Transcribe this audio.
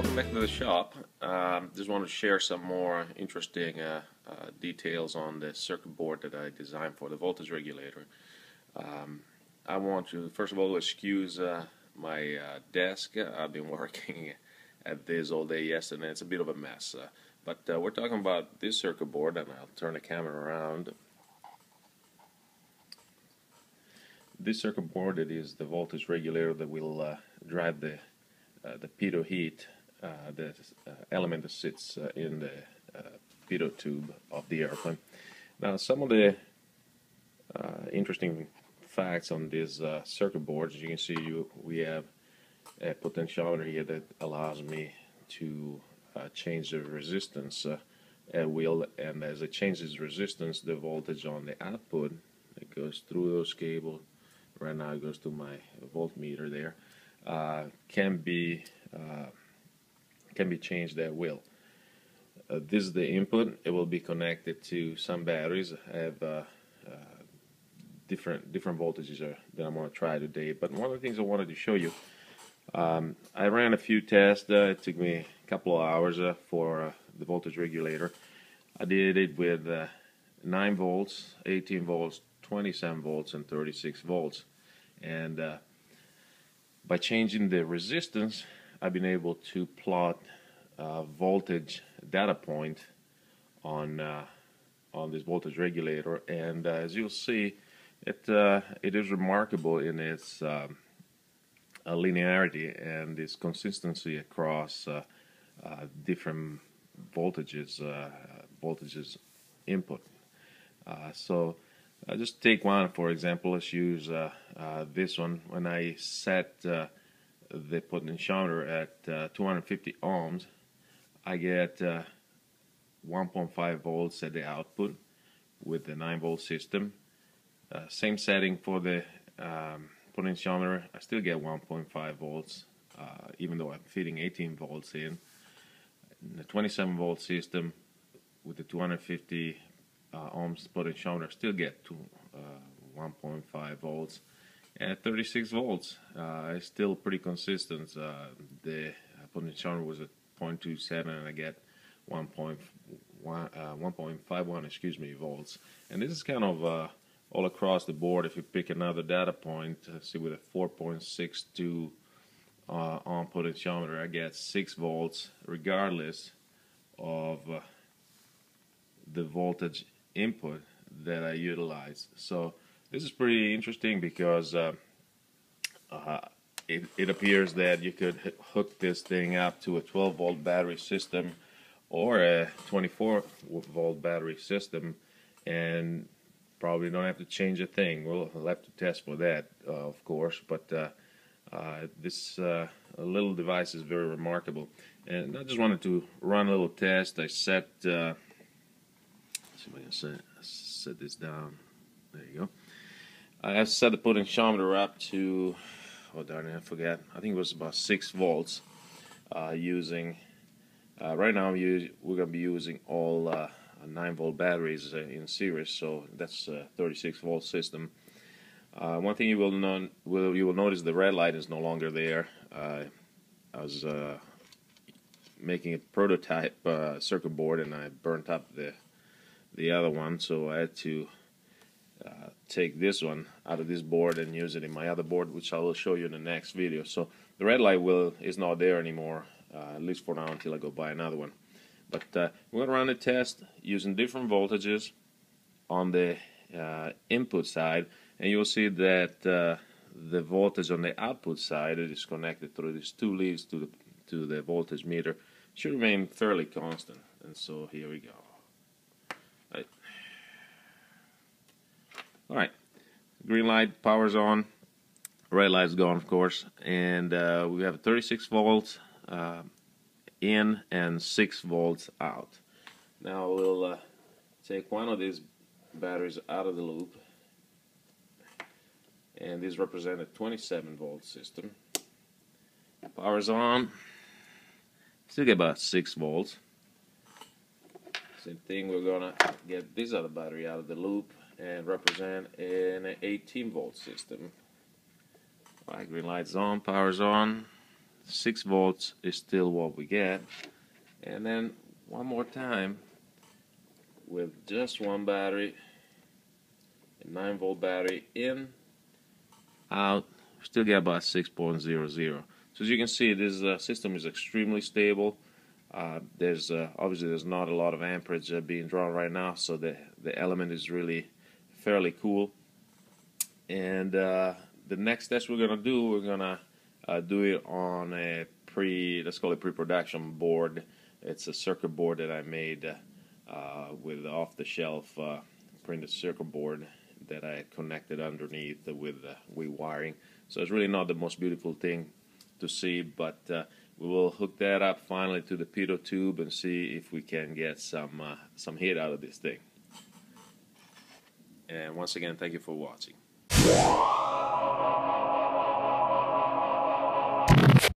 welcome back to the shop. Just want to share some more interesting details on the circuit board that I designed for the voltage regulator. I want to first of all excuse my desk. I've been working at this all day yesterday. It's a bit of a mess, but we're talking about this circuit board, and I'll turn the camera around. This circuit board, it is the voltage regulator that will drive the pitot heat, the element that sits in the pitot tube of the airplane. Now, some of the interesting facts on this circuit board, as you can see, we have a potentiometer here that allows me to change the resistance at will, and as it changes resistance, the voltage on the output that goes through those cables, right now it goes to my voltmeter there, can be changed at will. This is the input. It will be connected to some batteries. I have different voltages that I'm going to try today. But one of the things I wanted to show you, I ran a few tests. It took me a couple of hours for the voltage regulator. I did it with 9 volts, 18 volts, 27 volts, and 36 volts. And by changing the resistance, I've been able to plot voltage data point on this voltage regulator, and as you'll see, it is remarkable in its linearity and its consistency across different voltages input. So just take one for example. Let's use this one. When I set the potentiometer at 250 ohms, I get 1.5 volts at the output with the 9-volt system. Same setting for the potentiometer, I still get 1.5 volts, even though I'm feeding 18 volts in. The 27-volt system with the 250 ohms potentiometer, I still get to 1.5 volts. And at 36 volts, it's still pretty consistent. The potentiometer was at 0.27, and I get 1.51 volts. And this is kind of all across the board. If you pick another data point, see with a 4.62 on potentiometer, I get 6 volts regardless of the voltage input that I utilize. So this is pretty interesting because it appears that you could hook this thing up to a 12-volt battery system or a 24-volt battery system and probably don't have to change a thing. We'll have to test for that, of course, but this little device is very remarkable. And I just wanted to run a little test. I set, let's see if I can set this down. There you go. I set the potentiometer up to, oh darn it, I forgot. I think it was about 6 volts. Using right now we're going to be using all 9-volt batteries in series, so that's a 36-volt system. One thing you will notice, the red light is no longer there. I was making a prototype circuit board, and I burnt up the other one, so I had to take this one out of this board and use it in my other board, which I will show you in the next video. So the red light is not there anymore, at least for now, until I go buy another one. But we're going to run a test using different voltages on the input side, and you'll see that the voltage on the output side, it is connected through these 2 leads to the voltage meter, should remain fairly constant. And so here we go. All right, green light, power's on, red light's gone, of course, and we have 36 volts in and 6 volts out. Now we'll take one of these batteries out of the loop, and these represent a 27-volt system. Power's on, still get about 6 volts. Same thing, we're gonna get this other battery out of the loop and represent an 18-volt system. Alright, green light's on, power's on, 6 volts is still what we get. And then one more time with just one battery, a 9-volt battery, in, out, still get about 6.00. So as you can see, this system is extremely stable. There's obviously there's not a lot of amperage being drawn right now, so the element is really fairly cool. And the next test we're gonna do, we're gonna do it on a let's call it pre-production board. It's a circuit board that I made with off-the-shelf printed circuit board that I connected underneath with wiring. So it's really not the most beautiful thing to see, but we will hook that up finally to the pitot tube and see if we can get some heat out of this thing. And once again, thank you for watching.